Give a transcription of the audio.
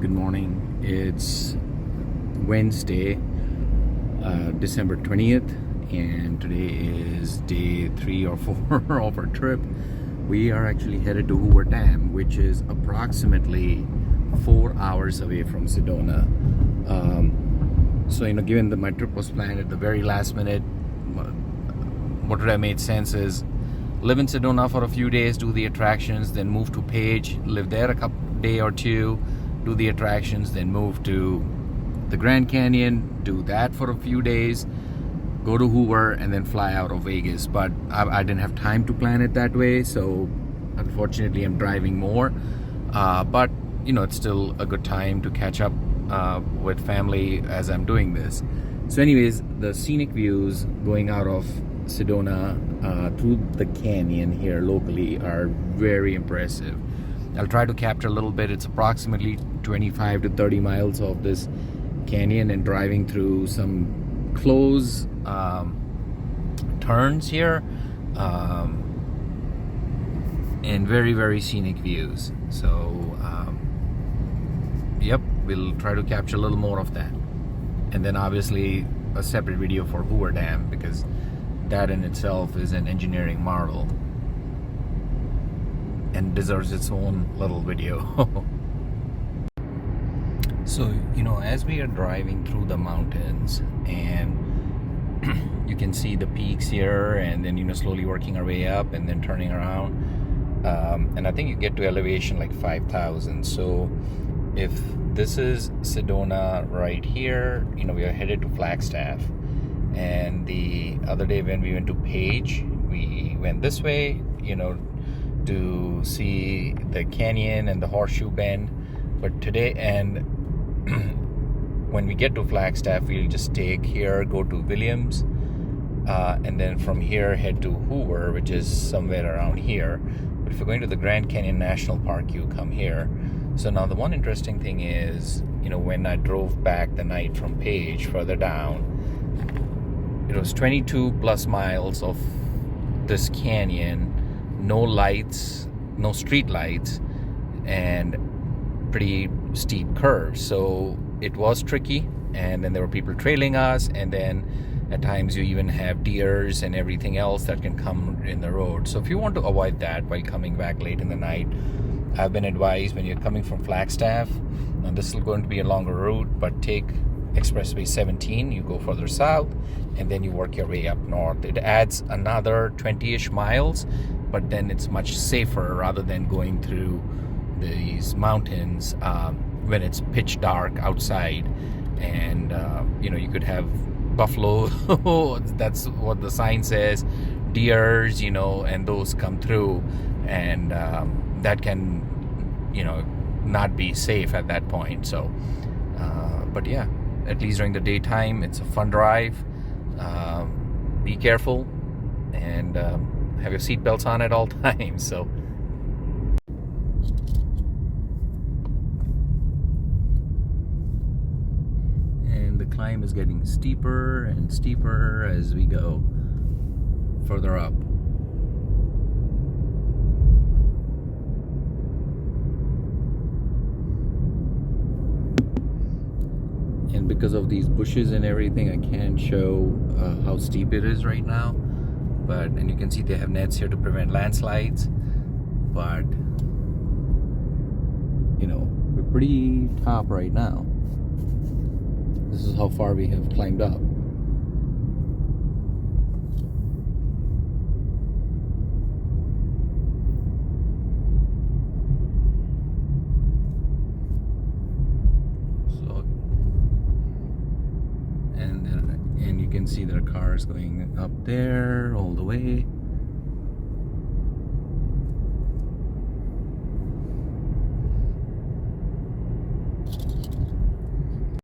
Good morning. It's Wednesday, December 20th, and today is day 3 or 4 of our trip. We are actually headed to Hoover Dam, which is approximately 4 hours away from Sedona. So, given that my trip was planned at the very last minute, what would have made sense is live in Sedona for a few days, do the attractions, then move to Page, live there a day or two, do the attractions, then move to the Grand Canyon, do that for a few days, go to Hoover, and then fly out of Vegas. But I didn't have time to plan it that way, so unfortunately I'm driving more. But it's still a good time to catch up with family as I'm doing this. So anyways, the scenic views going out of Sedona through the canyon here locally are very impressive. I'll try to capture a little bit. It's approximately 25 to 30 miles of this canyon, and driving through some close turns here and very, very scenic views. So yep, we'll try to capture a little more of that, and then obviously a separate video for Hoover Dam, because that in itself is an engineering marvel and deserves its own little video. So as we are driving through the mountains, and you can see the peaks here, and then slowly working our way up and then turning around, and I think you get to elevation like 5,000. So if this is Sedona right here, we are headed to Flagstaff. And the other day when we went to Page, we went this way, to see the canyon and the horseshoe bend. But today, and when we get to Flagstaff, we'll just take here, go to Williams, and then from here head to Hoover, which is somewhere around here. But if you're going to the Grand Canyon National Park, you come here. So now the one interesting thing is, when I drove back the night from Page further down, it was 22 plus miles of this canyon, no lights, no street lights, and pretty steep curves. So it was tricky, and then there were people trailing us, and then at times you even have deers and everything else that can come in the road. So if you want to avoid that while coming back late in the night, I've been advised when you're coming from Flagstaff, and this is going to be a longer route, but take Expressway 17, you go further south, and then you work your way up north. It adds another 20-ish miles, but then it's much safer rather than going through these mountains when it's pitch dark outside, and you could have buffalo, that's what the sign says, deers, and those come through, and that can not be safe at that point. So but yeah, at least during the daytime, it's a fun drive. Be careful, and have your seatbelts on at all times. So and the climb is getting steeper and steeper as we go further up. And because of these bushes and everything, I can't show how steep it is right now. And you can see they have nets here to prevent landslides. But, we're pretty top right now. This is how far we have climbed up. And you can see there are cars going up there all the way.